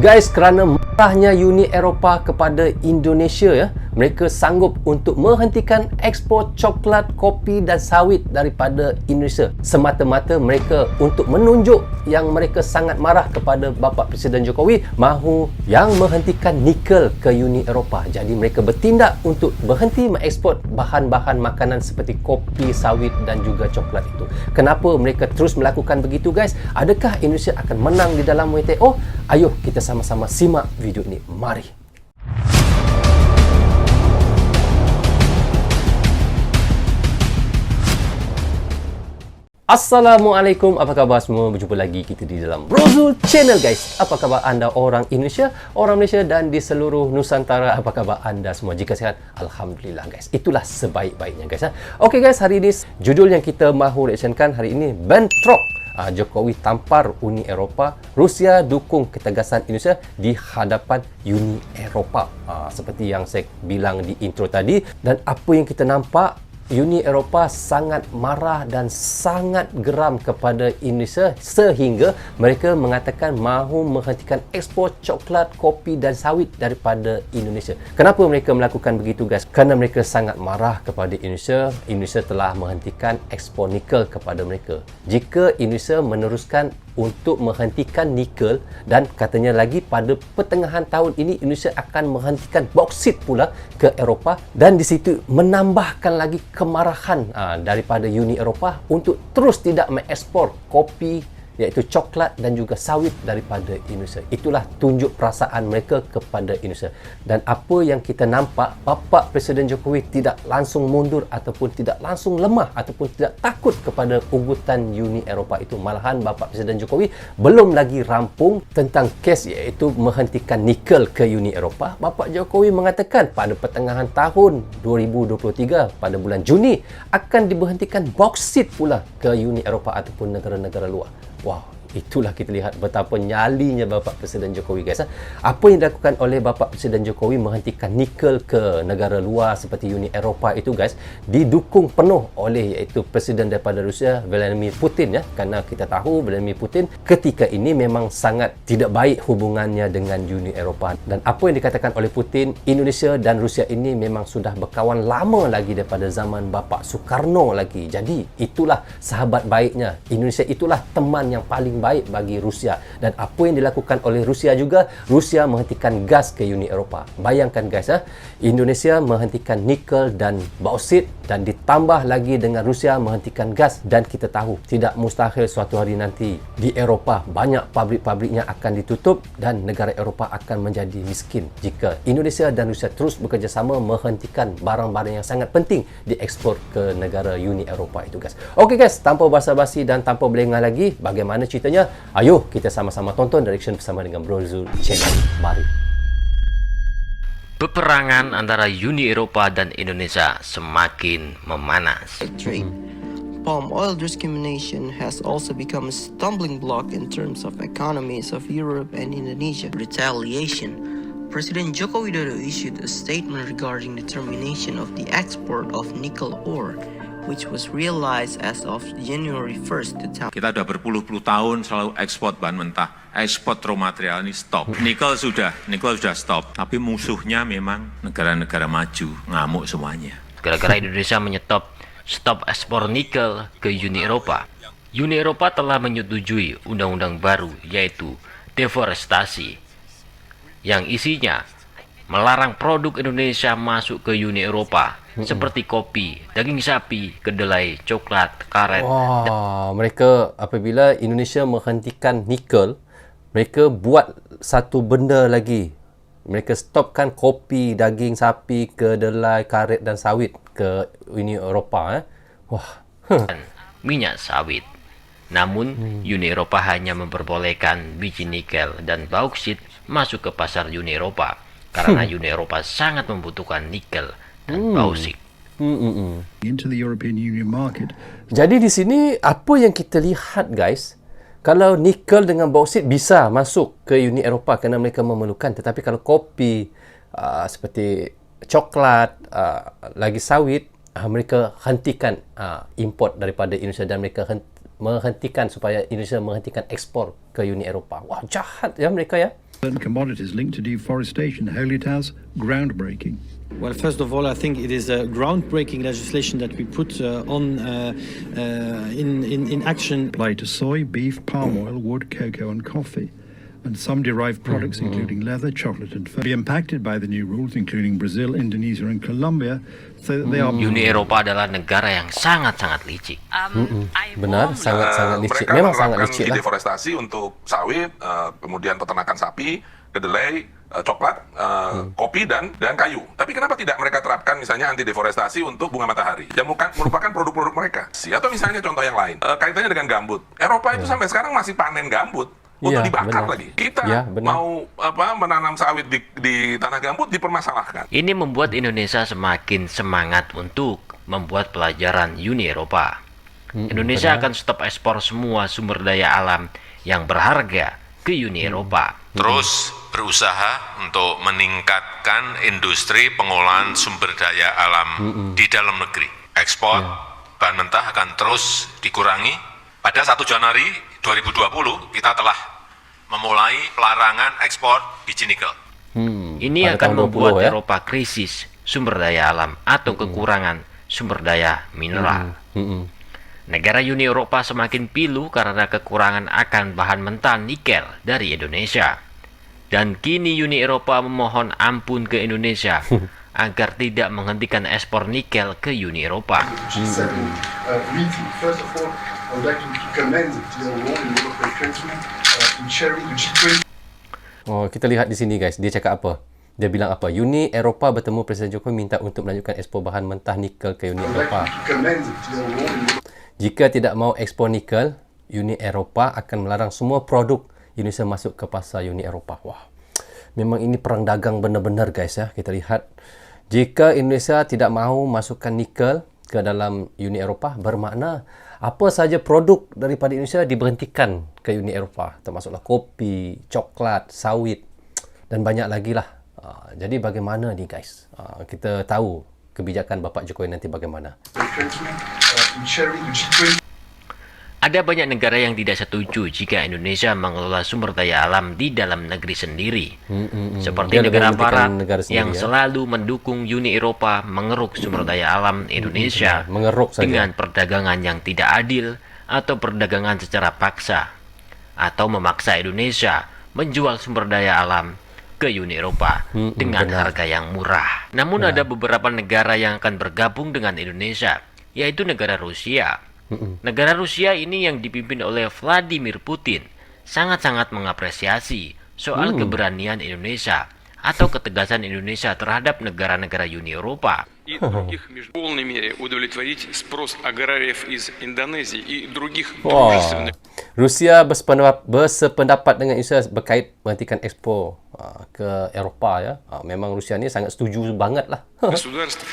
Guys, kerana marahnya Uni Eropah kepada Indonesia ya, mereka sanggup untuk menghentikan ekspor coklat, kopi dan sawit daripada Indonesia. Semata-mata mereka untuk menunjuk yang mereka sangat marah kepada bapa Presiden Jokowi mahu yang menghentikan nikel ke Uni Eropah. Jadi mereka bertindak untuk berhenti mengekspor bahan-bahan makanan seperti kopi, sawit dan juga coklat itu. Kenapa mereka terus melakukan begitu guys? Adakah Indonesia akan menang di dalam WTO? Ayo kita sama-sama simak video ini. Mari. Assalamualaikum, apa khabar semua? Berjumpa lagi kita di dalam Brozul Channel guys. Apa khabar anda orang Indonesia, orang Malaysia dan di seluruh Nusantara? Apa khabar anda semua? Jika sihat, Alhamdulillah guys. Itulah sebaik-baiknya guys. Okey guys, hari ini judul yang kita mahu reactionkan hari ini, bentrok Jokowi tampar Uni Eropah, Rusia dukung ketegasan Indonesia di hadapan Uni Eropah. Seperti yang saya bilang di intro tadi, dan apa yang kita nampak, Uni Eropah sangat marah dan sangat geram kepada Indonesia sehingga mereka mengatakan mahu menghentikan ekspor coklat, kopi dan sawit daripada Indonesia. Kenapa mereka melakukan begitu guys? Kerana mereka sangat marah kepada Indonesia. Indonesia telah menghentikan ekspor nikel kepada mereka. Jika Indonesia meneruskan untuk menghentikan nikel, dan katanya lagi pada pertengahan tahun ini Indonesia akan menghentikan bauksit pula ke Eropah, dan di situ menambahkan lagi kemarahan daripada Uni Eropah untuk terus tidak mengekspor kopi, iaitu coklat dan juga sawit daripada Indonesia. Itulah tunjuk perasaan mereka kepada Indonesia. Dan apa yang kita nampak, bapa Presiden Jokowi tidak langsung mundur ataupun tidak langsung lemah ataupun tidak takut kepada ugutan Uni Eropah itu. Malahan bapa Presiden Jokowi belum lagi rampung tentang kes iaitu menghentikan nikel ke Uni Eropah. Bapa Jokowi mengatakan pada pertengahan tahun 2023 pada bulan Juni akan diberhentikan bauksit pula ke Uni Eropah ataupun negara-negara luar. Wow, itulah kita lihat betapa nyalinya bapa Presiden Jokowi guys. Apa yang dilakukan oleh bapa Presiden Jokowi menghentikan nikel ke negara luar seperti Uni Eropah itu guys, didukung penuh oleh iaitu Presiden daripada Rusia, Vladimir Putin ya. Kerana kita tahu Vladimir Putin ketika ini memang sangat tidak baik hubungannya dengan Uni Eropah. Dan apa yang dikatakan oleh Putin, Indonesia dan Rusia ini memang sudah berkawan lama lagi daripada zaman bapa Soekarno lagi. Jadi itulah sahabat baiknya. Indonesia itulah teman yang paling baik bagi Rusia. Dan apa yang dilakukan oleh Rusia juga, Rusia menghentikan gas ke Uni Eropah. Bayangkan guys Indonesia menghentikan nikel dan bauksit, dan ditambah lagi dengan Rusia menghentikan gas. Dan kita tahu tidak mustahil suatu hari nanti di Eropah banyak pabrik-pabriknya akan ditutup dan negara Eropah akan menjadi miskin jika Indonesia dan Rusia terus bekerjasama menghentikan barang-barang yang sangat penting diekspor ke negara Uni Eropah itu guys. Okey guys, tanpa basa-basi dan tanpa berlengah lagi, bagaimana ceritanya? Ayo kita sama-sama tonton reaction bersama dengan Brozul Channel. Mari. Peperangan antara Uni Eropah dan Indonesia semakin memanas. Trade. Palm oil discrimination has also become a stumbling block in terms of economies of Europe and Indonesia. Retaliation. President Joko Widodo issued a statement regarding the termination of the export of nickel ore, which was realized as of January 1st. Kita sudah berpuluh-puluh tahun selalu ekspor bahan mentah, ekspor raw material ini stop. Nikel sudah stop. Tapi musuhnya memang negara-negara maju, ngamuk semuanya. Gara-gara Indonesia stop ekspor nikel ke Uni Eropah. Uni Eropah telah menyetujui undang-undang baru yaitu deforestasi, yang isinya melarang produk Indonesia masuk ke Uni Eropah seperti kopi, daging sapi, kedelai, coklat, karet. Wah, mereka apabila Indonesia menghentikan nikel, mereka buat satu benda lagi. Mereka stopkan kopi, daging sapi, kedelai, karet dan sawit ke Uni Eropah. Wah. Dan minyak sawit. Namun, Uni Eropah hanya memperbolehkan biji nikel dan bauksit masuk ke pasar Uni Eropah karena Uni Eropah sangat membutuhkan nikel dan bauksit. Into the European Union market. Jadi di sini apa yang kita lihat guys, kalau nikel dengan bauksit bisa masuk ke Uni Eropah kerana mereka memerlukan, tetapi kalau kopi seperti coklat lagi sawit, mereka hentikan import daripada Indonesia dan mereka menghentikan supaya Indonesia menghentikan ekspor ke Uni Eropah. Wah, jahat ya mereka ya. Certain commodities linked to deforestation hail it as groundbreaking. Well, first of all, I think it is a groundbreaking legislation that we put in action. Apply to soy, beef, palm oil, wood, cocoa, and coffee, and some derived products, including leather, chocolate, and fur, be impacted by the new rules, including Brazil, Indonesia, and Colombia. So that they are. Uni Eropa adalah negara yang sangat-sangat licik. Benar, sangat-sangat licik. Mereka Memang sangat menerapkan licik lah. deforestasi untuk sawit, kemudian peternakan sapi, kedelai, coklat, kopi dan kayu. Tapi kenapa tidak mereka terapkan misalnya anti deforestasi untuk bunga matahari yang merupakan produk-produk mereka? Atau misalnya contoh yang lain, kaitannya dengan gambut. Eropa itu sampai sekarang masih panen gambut untuk Iya, dibakar benar. lagi. Kita Iya, benar. mau menanam sawit di tanah gambut dipermasalahkan. Ini membuat Indonesia semakin semangat untuk membuat pelajaran Uni Eropa. Indonesia akan stop ekspor semua sumber daya alam yang berharga ke Uni Eropa. Terus berusaha untuk meningkatkan industri pengolahan sumber daya alam di dalam negeri. Ekspor bahan mentah akan terus dikurangi. Pada 1 Januari 2020 kita telah memulai pelarangan ekspor biji nikel. Ini pada akan tahun 20 membuat ya. Eropa krisis sumber daya alam atau kekurangan sumber daya mineral. Negara Uni Eropa semakin pilu karena kekurangan akan bahan mentah nikel dari Indonesia. Dan kini Uni Eropa memohon ampun ke Indonesia agar tidak menghentikan ekspor nikel ke Uni Eropa. Meeting. First of all, I would like to commend the role in European countries in chairing the G20. Oh, kita lihat di sini guys, dia cakap apa? Dia bilang apa? Uni Eropa bertemu Presiden Jokowi minta untuk melanjutkan ekspor bahan mentah nikel ke Uni I would like Eropa. to commend the role in Jika tidak mau ekspor nikel, Uni Eropa akan melarang semua produk Indonesia masuk ke pasar Uni Eropa. Wah, memang ini perang dagang benar-benar guys ya. Kita lihat, jika Indonesia tidak mahu masukkan nikel ke dalam Uni Eropa, bermakna apa saja produk daripada Indonesia diberhentikan ke Uni Eropa, termasuklah kopi, coklat, sawit dan banyak lagi lah. Jadi bagaimana ni guys? Kita tahu kebijakan Bapak Jokowi nanti bagaimana. in chairing the G20. Ada banyak negara yang tidak setuju jika Indonesia mengelola sumber daya alam di dalam negeri sendiri. Seperti Dia negara lebih barat menghentikan negara sendiri, yang ya. selalu mendukung Uni Eropa mengeruk sumber daya alam Indonesia mengeruk saja. dengan perdagangan yang tidak adil atau perdagangan secara paksa, atau memaksa Indonesia menjual sumber daya alam ke Uni Eropa dengan benar. harga yang murah. Namun ada beberapa negara yang akan bergabung dengan Indonesia, yaitu negara Rusia. Negara Rusia ini yang dipimpin oleh Vladimir Putin sangat-sangat mengapresiasi soal keberanian Indonesia atau ketegasan Indonesia terhadap negara-negara Uni Eropa. И других в полной мере удовлетворить спрос аграриев из Индонезии и других Wah, дружественных Rusia bersependapat dengan Indonesia berkait menghentikan ekspor ke Eropah ya. Memang Rusia ni sangat setuju banget lah. государств.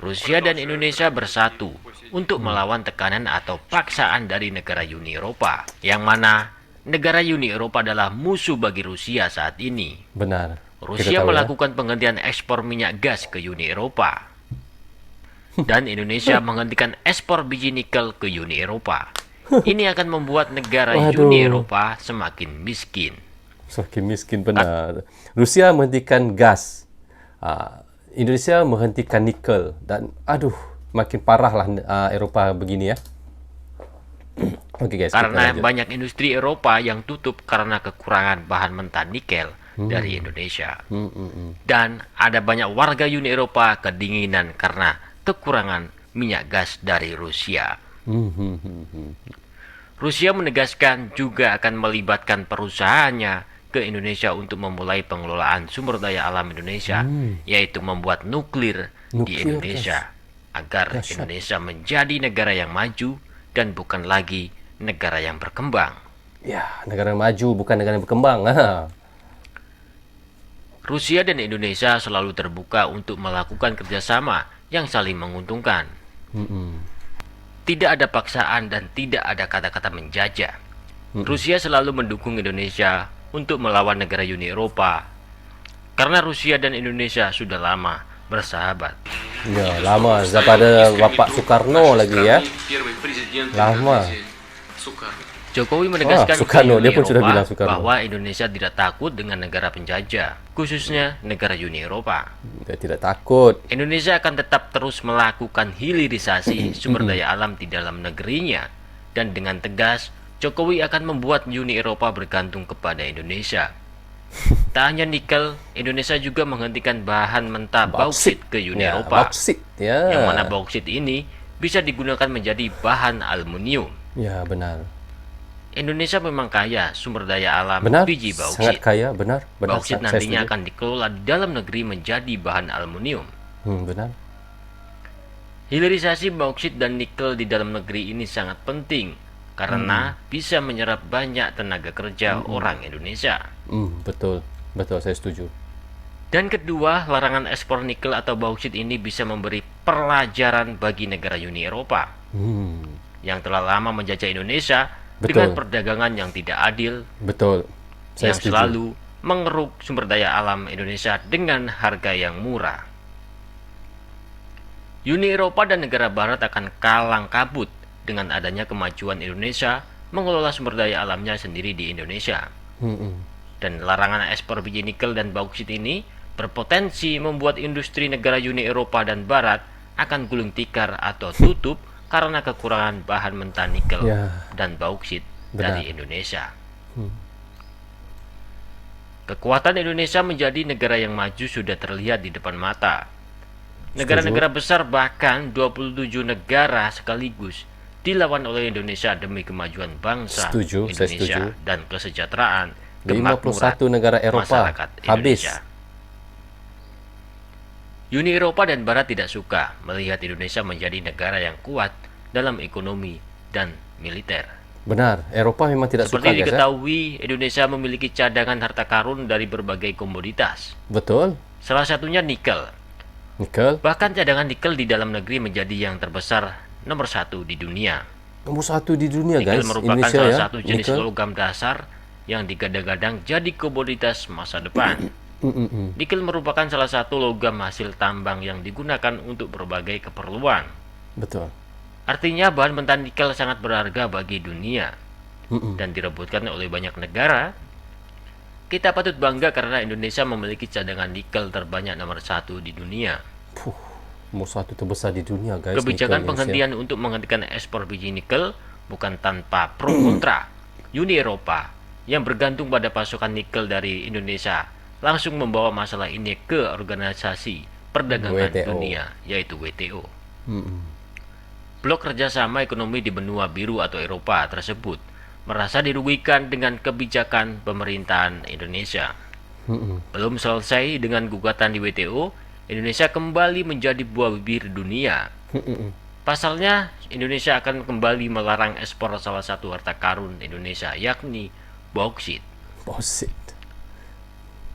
Rusia dan Indonesia bersatu untuk melawan tekanan atau paksaan dari negara Uni Eropa, yang mana negara Uni Eropa adalah musuh bagi Rusia saat ini. Benar. Rusia Kita tahu, melakukan penghentian ekspor minyak gas ke Uni Eropa. Dan Indonesia menghentikan ekspor biji nikel ke Uni Eropa. Ini akan membuat negara Waduh. Uni Eropa semakin miskin. Semakin miskin benar. Rusia menghentikan gas. Indonesia menghentikan nikel. Dan aduh, makin parahlah Eropah begini ya. Okey guys, kita Karena lanjut. banyak industri Eropa yang tutup karena kekurangan bahan mentah nikel dari Indonesia. Dan ada banyak warga Uni Eropa kedinginan karena kekurangan minyak gas dari Rusia. Rusia menegaskan juga akan melibatkan perusahaannya ke Indonesia untuk memulai pengelolaan sumber daya alam Indonesia, yaitu membuat nuklir di Nuklir, Indonesia, agar Dahsyat. Indonesia menjadi negara yang maju dan bukan lagi negara yang berkembang. Ya, negara maju bukan negara yang berkembang. Rusia dan Indonesia selalu terbuka untuk melakukan kerjasama yang saling menguntungkan. Tidak ada paksaan dan tidak ada kata-kata menjajah. Rusia selalu mendukung Indonesia untuk melawan negara Uni Eropa, karena Rusia dan Indonesia sudah lama bersahabat. Ya, lama daripada Bapak Soekarno lagi ya. Lama. Jokowi menegaskan ke Soekarno, Uni dia pun sudah Eropa bilang Soekarno. bahwa Indonesia tidak takut dengan negara penjajah, khususnya negara Uni Eropa. Dia tidak takut. Indonesia akan tetap terus melakukan hilirisasi sumber daya alam di dalam negerinya, dan dengan tegas Jokowi akan membuat Uni Eropa bergantung kepada Indonesia. Tak hanya nikel, Indonesia juga menghentikan bahan mentah bauksit ke Uni Ya, Eropa, bauksit, ya. yang mana bauksit ini bisa digunakan menjadi bahan aluminium. Ya, benar. Indonesia memang kaya sumber daya alam Benar, biji sangat bauksit. kaya, benar. Bauksit saya nantinya setuju. akan dikelola di dalam negeri menjadi bahan aluminium. Benar. Hilirisasi bauksit dan nikel di dalam negeri ini sangat penting karena bisa menyerap banyak tenaga kerja orang Indonesia. Betul, betul, saya setuju. Dan kedua, larangan ekspor nikel atau bauksit ini bisa memberi pelajaran bagi negara Uni Eropa yang telah lama menjajah Indonesia dengan perdagangan yang tidak adil, Betul, saya yang setuju. selalu mengeruk sumber daya alam Indonesia dengan harga yang murah. Uni Eropa dan negara Barat akan kalang kabut dengan adanya kemajuan Indonesia mengelola sumber daya alamnya sendiri di Indonesia. Dan larangan ekspor biji nikel dan bauksit ini berpotensi membuat industri negara Uni Eropa dan Barat akan gulung tikar atau tutup karena kekurangan bahan mentah nikel dan bauksit dari Indonesia. Kekuatan Indonesia menjadi negara yang maju sudah terlihat di depan mata. Negara-negara besar, bahkan 27 negara sekaligus, dilawan oleh Indonesia demi kemajuan bangsa Setuju, saya Indonesia setuju. dan kesejahteraan 51 negara Eropa masyarakat habis. Indonesia. Uni Eropa dan Barat tidak suka melihat Indonesia menjadi negara yang kuat dalam ekonomi dan militer. Benar, Eropa memang tidak Seperti suka, guys. Ya? diketahui, Indonesia memiliki cadangan harta karun dari berbagai komoditas. Betul, Salah satunya nikel. nikel. Bahkan cadangan nikel di dalam negeri menjadi yang terbesar nomor 1 di dunia. Nomor 1 di dunia, Nikel guys. merupakan Indonesia salah ya. satu jenis Nikel. logam dasar yang digadang-gadang jadi komoditas masa depan. Nikel merupakan salah satu logam hasil tambang yang digunakan untuk berbagai keperluan. Betul. Artinya bahan mentah nikel sangat berharga bagi dunia dan direbutkan oleh banyak negara. Kita patut bangga karena Indonesia memiliki cadangan nikel terbanyak nomor 1 di dunia. Nomor 1 terbesar di dunia, guys. Kebijakan nikel, penghentian untuk menghentikan ekspor biji nikel bukan tanpa pro kontra. Uni Eropa yang bergantung pada pasokan nikel dari Indonesia langsung membawa masalah ini ke organisasi perdagangan WTO. dunia, yaitu WTO. Blok kerjasama ekonomi di benua biru atau Eropa tersebut merasa dirugikan dengan kebijakan pemerintahan Indonesia. Belum selesai dengan gugatan di WTO, Indonesia kembali menjadi buah bibir dunia. Pasalnya, Indonesia akan kembali melarang ekspor salah satu harta karun Indonesia, yakni bauksit. Bauksit.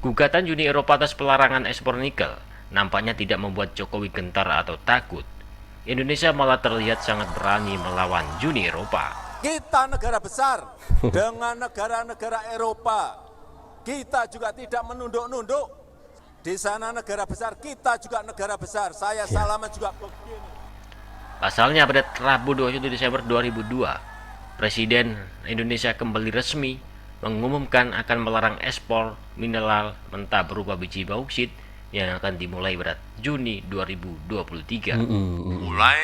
Gugatan Uni Eropa atas pelarangan ekspor nikel nampaknya tidak membuat Jokowi gentar atau takut. Indonesia malah terlihat sangat berani melawan Uni Eropa. Kita negara besar dengan negara-negara Eropa. Kita juga tidak menunduk-nunduk. Di sana negara besar, kita juga negara besar. Saya salaman juga begini. Pasalnya pada Rabu 21 Desember 2002, Presiden Indonesia kembali resmi mengumumkan akan melarang ekspor mineral mentah berupa biji bauksit yang akan dimulai pada Juni 2023. Mulai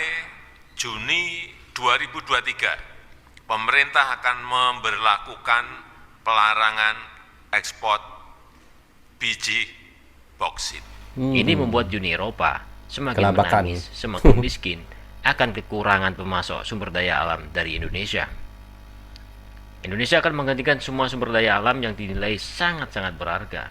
Juni 2023, pemerintah akan memberlakukan pelarangan ekspor biji bauksit. Ini membuat Uni Eropa semakin Kelabakan. menangis, semakin miskin akan kekurangan pemasok sumber daya alam dari Indonesia. Indonesia akan menggantikan semua sumber daya alam yang dinilai sangat-sangat berharga.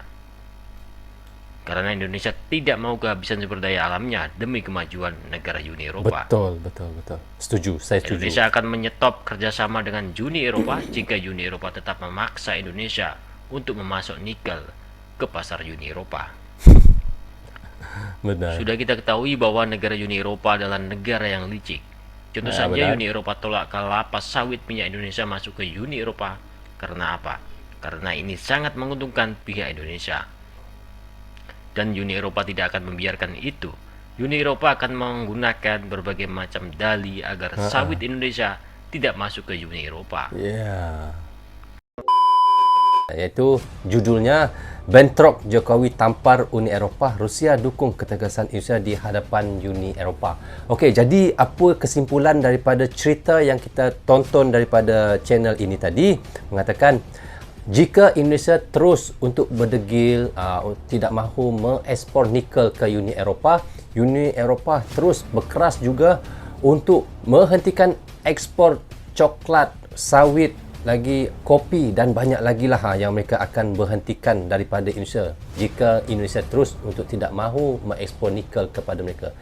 Karena Indonesia tidak mau kehabisan sumber daya alamnya demi kemajuan negara Uni Eropa. Betul, betul, betul. Setuju, saya setuju. Indonesia akan menyetop kerjasama dengan Uni Eropa jika Uni Eropa tetap memaksa Indonesia untuk memasok nikel ke pasar Uni Eropa. Benar. Sudah kita ketahui bahwa negara Uni Eropa adalah negara yang licik. Contoh saja benar. Uni Eropa tolak kelapa sawit minyak Indonesia masuk ke Uni Eropa. Karena apa? Karena ini sangat menguntungkan pihak Indonesia. Dan Uni Eropa tidak akan membiarkan itu. Uni Eropa akan menggunakan berbagai macam dalih agar sawit Indonesia tidak masuk ke Uni Eropa. Iaitu judulnya Bentrok Jokowi tampar Uni Eropah, Rusia dukung ketegasan Indonesia di hadapan Uni Eropah. Okey, jadi apa kesimpulan daripada cerita yang kita tonton daripada channel ini tadi? Mengatakan jika Indonesia terus untuk berdegil tidak mahu mengekspor nikel ke Uni Eropah terus berkeras juga untuk menghentikan ekspor coklat, sawit, lagi kopi dan banyak lagi lah yang mereka akan berhentikan daripada Indonesia jika Indonesia terus untuk tidak mahu mengekspor nikel kepada mereka.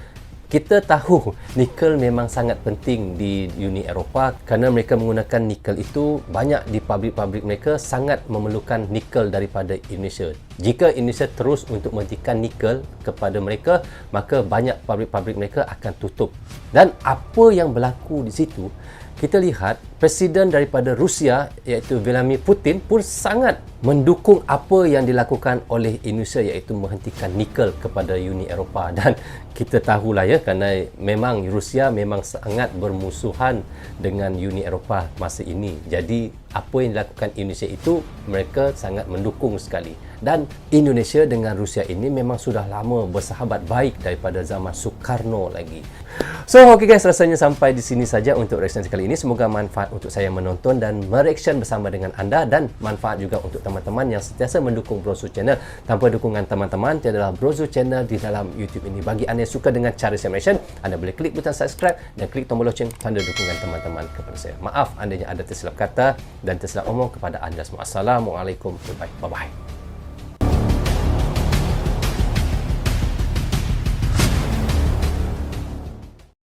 Kita tahu nikel memang sangat penting di Uni Eropah kerana mereka menggunakan nikel itu banyak di pabrik-pabrik mereka sangat memerlukan nikel daripada Indonesia. Jika Indonesia terus untuk menghentikan nikel kepada mereka, maka banyak pabrik-pabrik mereka akan tutup. Dan apa yang berlaku di situ, kita lihat Presiden daripada Rusia iaitu Vladimir Putin pun sangat mendukung apa yang dilakukan oleh Indonesia iaitu menghentikan nikel kepada Uni Eropah. Dan kita tahulah ya, kerana memang Rusia memang sangat bermusuhan dengan Uni Eropah masa ini. Jadi apa yang dilakukan Indonesia itu mereka sangat mendukung sekali. Dan Indonesia dengan Rusia ini memang sudah lama bersahabat baik daripada zaman Soekarno lagi. So, okay guys, rasanya sampai di sini saja untuk reaction kali ini. Semoga manfaat untuk saya menonton dan mereaction bersama dengan anda, dan manfaat juga untuk teman-teman yang sentiasa mendukung Brozu Channel. Tanpa dukungan teman-teman, tiadalah Brozu Channel di dalam YouTube ini. Bagi anda yang suka dengan cara saya reaction, anda boleh klik butang subscribe dan klik tombol loceng tanda dukungan teman-teman kepada saya. Maaf andainya ada tersilap kata dan tersilap omong kepada anda semua. Assalamualaikum. Bye-bye.